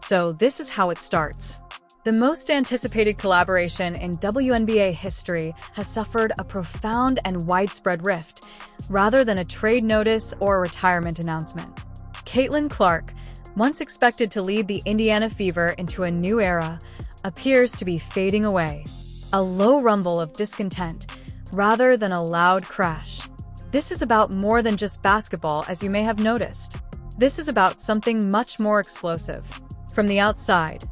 So this is how it starts. The most anticipated collaboration in WNBA history has suffered a profound and widespread rift, rather than a trade notice or a retirement announcement. Caitlin Clark, once expected to lead the Indiana Fever into a new era, appears to be fading away. A low rumble of discontent, rather than a loud crash. This is about more than just basketball, as you may have noticed. This is about something much more explosive. From the outside,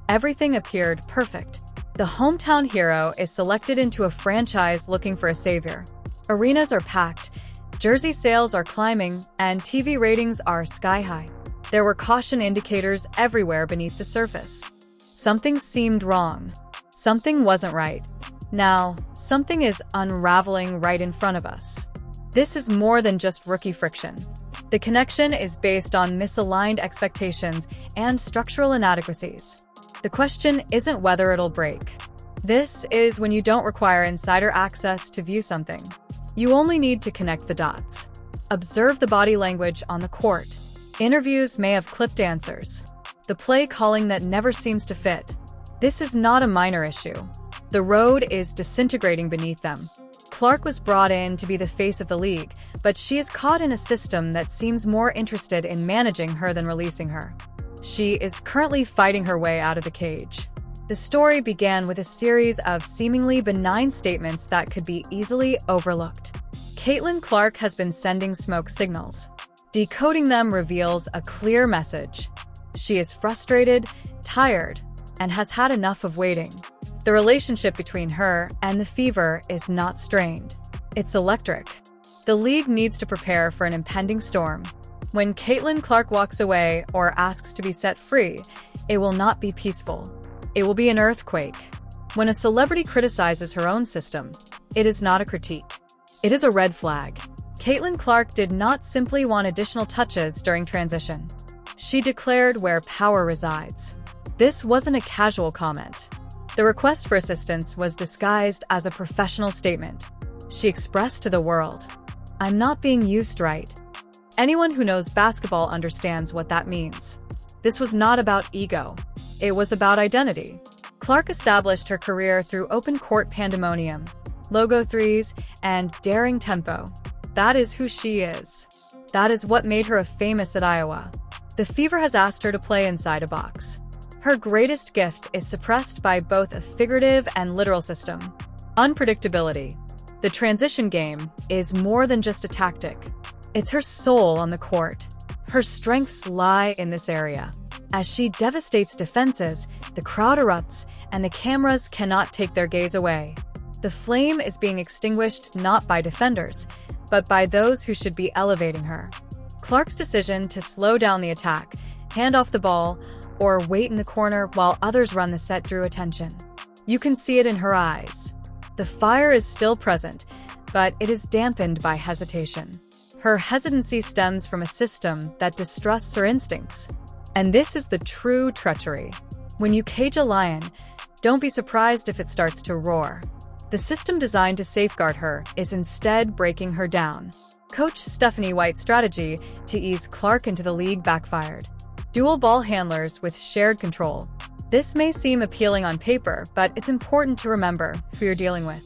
everything appeared perfect. The hometown hero is selected into a franchise looking for a savior. Arenas are packed, jersey sales are climbing, and TV ratings are sky high. There were caution indicators everywhere beneath the surface. Something seemed wrong. Something wasn't right. Now, something is unraveling right in front of us. This is more than just rookie friction. The connection is based on misaligned expectations and structural inadequacies. The question isn't whether it'll break. This is when you don't require insider access to view something. You only need to connect the dots. Observe the body language on the court. Interviews may have clipped answers. The play calling that never seems to fit. This is not a minor issue. The road is disintegrating beneath them. Clark was brought in to be the face of the league, but she is caught in a system that seems more interested in managing her than releasing her. She is currently fighting her way out of the cage. The story began with a series of seemingly benign statements that could be easily overlooked. Caitlin Clark has been sending smoke signals. Decoding them reveals a clear message. She is frustrated, tired, and has had enough of waiting. The relationship between her and the Fever is not strained. It's electric. The league needs to prepare for an impending storm. When Caitlin Clark walks away or asks to be set free, it will not be peaceful. It will be an earthquake. When a celebrity criticizes her own system, it is not a critique. It is a red flag. Caitlin Clark did not simply want additional touches during transition. She declared where power resides. This wasn't a casual comment. The request for assistance was disguised as a professional statement. She expressed to the world, "I'm not being used right." Anyone who knows basketball understands what that means. This was not about ego. It was about identity. Clark established her career through open court pandemonium, logo threes, and daring tempo. That is who she is. That is what made her famous at Iowa. The Fever has asked her to play inside a box. Her greatest gift is suppressed by both a figurative and literal system. Unpredictability. The transition game is more than just a tactic. It's her soul on the court. Her strengths lie in this area. As she devastates defenses, the crowd erupts, and the cameras cannot take their gaze away. The flame is being extinguished not by defenders, but by those who should be elevating her. Clark's decision to slow down the attack, hand off the ball, or wait in the corner while others run the set drew attention. You can see it in her eyes. The fire is still present, but it is dampened by hesitation. Her hesitancy stems from a system that distrusts her instincts. And this is the true treachery. When you cage a lion, don't be surprised if it starts to roar. The system designed to safeguard her is instead breaking her down. Coach Stephanie White's strategy to ease Clark into the league backfired. Dual ball handlers with shared control. This may seem appealing on paper, but it's important to remember who you're dealing with.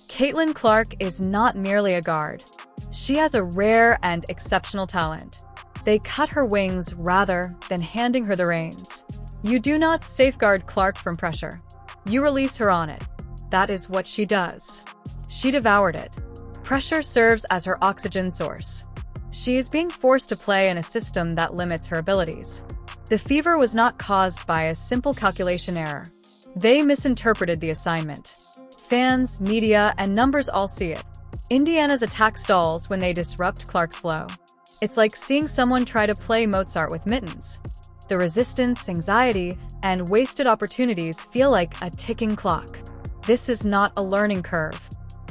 Caitlin Clark is not merely a guard. She has a rare and exceptional talent. They cut her wings rather than handing her the reins. You do not safeguard Clark from pressure. You release her on it. That is what she does. She devoured it. Pressure serves as her oxygen source. She is being forced to play in a system that limits her abilities. The Fever was not caused by a simple calculation error. They misinterpreted the assignment. Fans, media, and numbers all see it. Indiana's attack stalls when they disrupt Clark's flow. It's like seeing someone try to play Mozart with mittens. The resistance, anxiety, and wasted opportunities feel like a ticking clock. This is not a learning curve.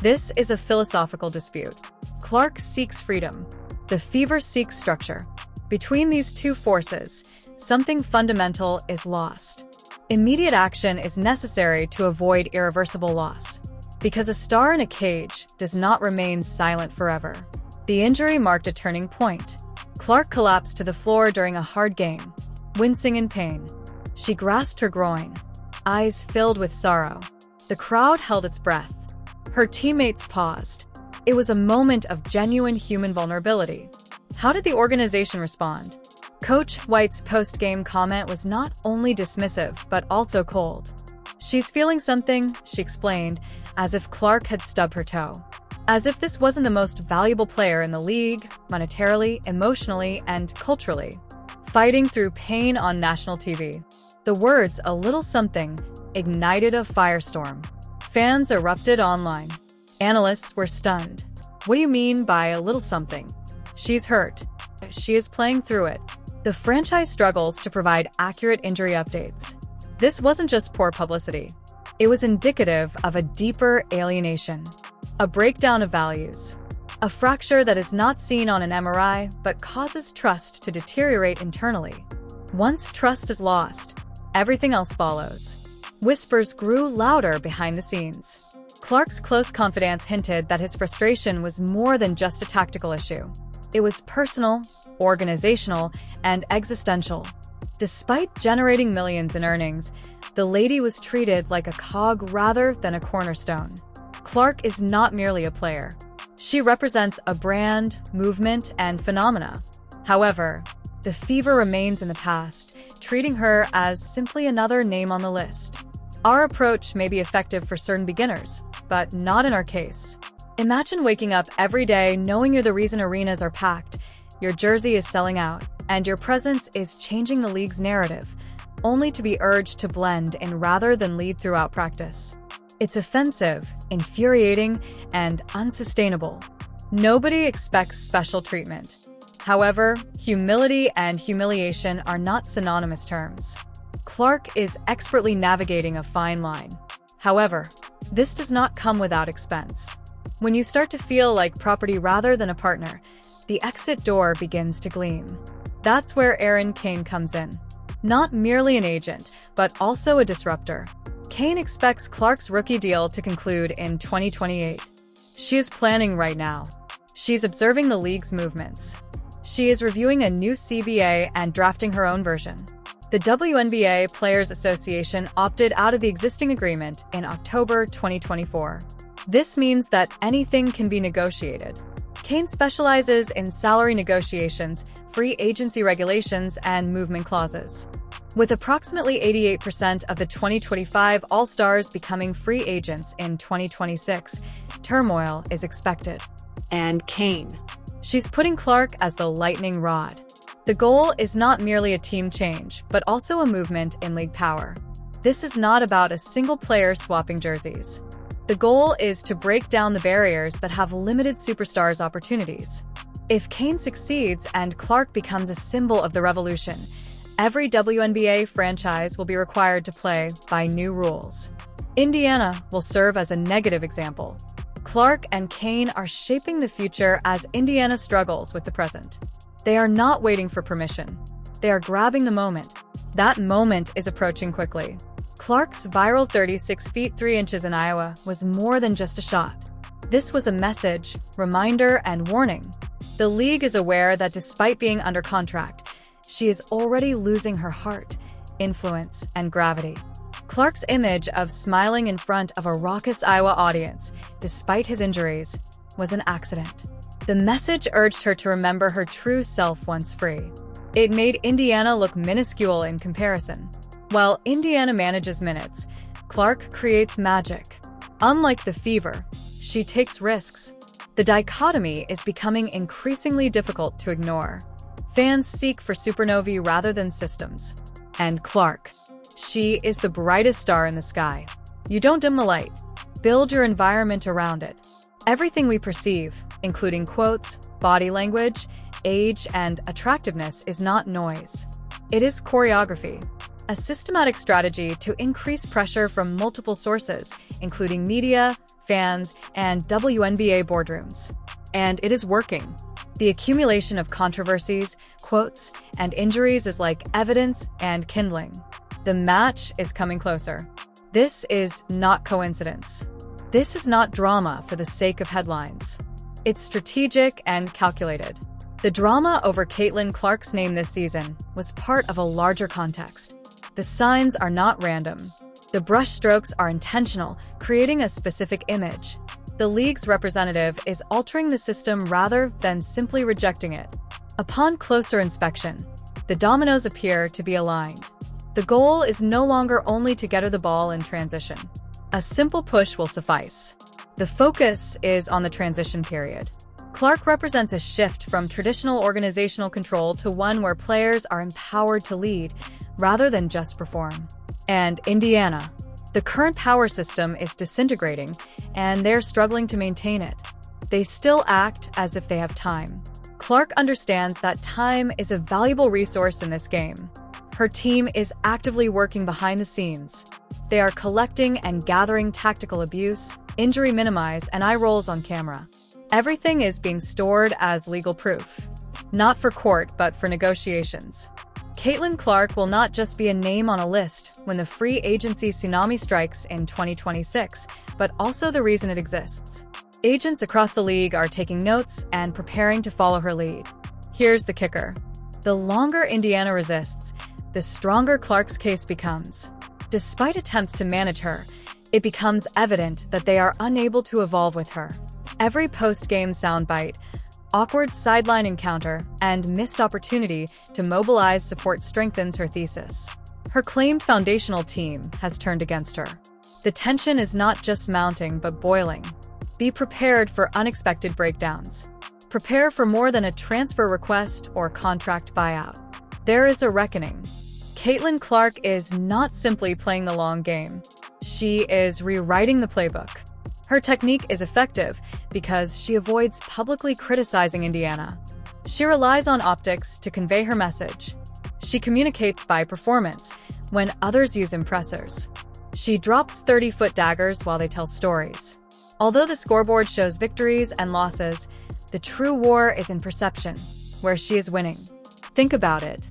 This is a philosophical dispute. Clark seeks freedom. The Fever seeks structure. Between these two forces, something fundamental is lost. Immediate action is necessary to avoid irreversible loss. Because a star in a cage does not remain silent forever. The injury marked a turning point. Clark collapsed to the floor during a hard game, wincing in pain. She grasped her groin, eyes filled with sorrow. The crowd held its breath. Her teammates paused. It was a moment of genuine human vulnerability. How did the organization respond? Coach White's post-game comment was not only dismissive, but also cold. "She's feeling something," she explained, as if Clark had stubbed her toe. As if this wasn't the most valuable player in the league, monetarily, emotionally, and culturally. Fighting through pain on national TV. The words "a little something" ignited a firestorm. Fans erupted online. Analysts were stunned. "What do you mean by a little something? She's hurt. She is playing through it." The franchise struggles to provide accurate injury updates. This wasn't just poor publicity. It was indicative of a deeper alienation, a breakdown of values, a fracture that is not seen on an MRI but causes trust to deteriorate internally. Once trust is lost, everything else follows. Whispers grew louder behind the scenes. Clark's close confidants hinted that his frustration was more than just a tactical issue. It was personal, organizational, and existential. Despite generating millions in earnings, the lady was treated like a cog rather than a cornerstone. Clark is not merely a player. She represents a brand, movement, and phenomena. However, the fever remains in the past, treating her as simply another name on the list. Our approach may be effective for certain beginners, but not in our case. Imagine waking up every day knowing you're the reason arenas are packed, your jersey is selling out, and your presence is changing the league's narrative, only to be urged to blend in rather than lead throughout practice. It's offensive, infuriating, and unsustainable. Nobody expects special treatment. However, humility and humiliation are not synonymous terms. Clark is expertly navigating a fine line. However, this does not come without expense. When you start to feel like property rather than a partner, the exit door begins to gleam. That's where Erin Kane comes in. Not merely an agent, but also a disruptor. Kane expects Clark's rookie deal to conclude in 2028. She is planning right now. She's observing the league's movements. She is reviewing a new CBA and drafting her own version. The WNBA Players Association opted out of the existing agreement in October 2024. This means that anything can be negotiated. Kane specializes in salary negotiations, free agency regulations, and movement clauses. With approximately 88% of the 2025 All-Stars becoming free agents in 2026, turmoil is expected. And Kane. She's putting Clark as the lightning rod. The goal is not merely a team change, but also a movement in league power. This is not about a single player swapping jerseys. The goal is to break down the barriers that have limited superstars' opportunities. If Kane succeeds and Clark becomes a symbol of the revolution, every WNBA franchise will be required to play by new rules. Indiana will serve as a negative example. Clark and Kane are shaping the future as Indiana struggles with the present. They are not waiting for permission. They are grabbing the moment. That moment is approaching quickly. Clark's viral 36 feet 3 inches in Iowa was more than just a shot. This was a message, reminder, and warning. The league is aware that despite being under contract, she is already losing her heart, influence, and gravity. Clark's image of smiling in front of a raucous Iowa audience, despite his injuries, was an accident. The message urged her to remember her true self once free. It made Indiana look minuscule in comparison. While Indiana manages minutes, Clark creates magic. Unlike the Fever, she takes risks. The dichotomy is becoming increasingly difficult to ignore. Fans seek for supernovae rather than systems. And Clark. She is the brightest star in the sky. You don't dim the light. Build your environment around it. Everything we perceive, including quotes, body language, age, and attractiveness, is not noise. It is choreography. A systematic strategy to increase pressure from multiple sources, including media, fans, and WNBA boardrooms. And it is working. The accumulation of controversies, quotes, and injuries is like evidence and kindling. The match is coming closer. This is not coincidence. This is not drama for the sake of headlines. It's strategic and calculated. The drama over Caitlin Clark's name this season was part of a larger context. The signs are not random. The brushstrokes are intentional, creating a specific image. The league's representative is altering the system rather than simply rejecting it. Upon closer inspection, the dominoes appear to be aligned. The goal is no longer only to get her the ball in transition. A simple push will suffice. The focus is on the transition period. Clark represents a shift from traditional organizational control to one where players are empowered to lead rather than just perform. And Indiana. The current power system is disintegrating, and they're struggling to maintain it. They still act as if they have time. Clark understands that time is a valuable resource in this game. Her team is actively working behind the scenes. They are collecting and gathering tactical abuse, injury minimize, and eye rolls on camera. Everything is being stored as legal proof. Not for court, but for negotiations. Caitlin Clark will not just be a name on a list when the free agency tsunami strikes in 2026, but also the reason it exists. Agents across the league are taking notes and preparing to follow her lead. Here's the kicker. The longer Indiana resists, the stronger Clark's case becomes. Despite attempts to manage her, it becomes evident that they are unable to evolve with her. Every post-game soundbite, awkward sideline encounter, and missed opportunity to mobilize support strengthens her thesis. Her claimed foundational team has turned against her. The tension is not just mounting but boiling. Be prepared for unexpected breakdowns. Prepare for more than a transfer request or contract buyout. There is a reckoning. Caitlin Clark is not simply playing the long game. She is rewriting the playbook. Her technique is effective because she avoids publicly criticizing Indiana. She relies on optics to convey her message. She communicates by performance when others use impressors. She drops 30-foot daggers while they tell stories. Although the scoreboard shows victories and losses, the true war is in perception, where she is winning. Think about it.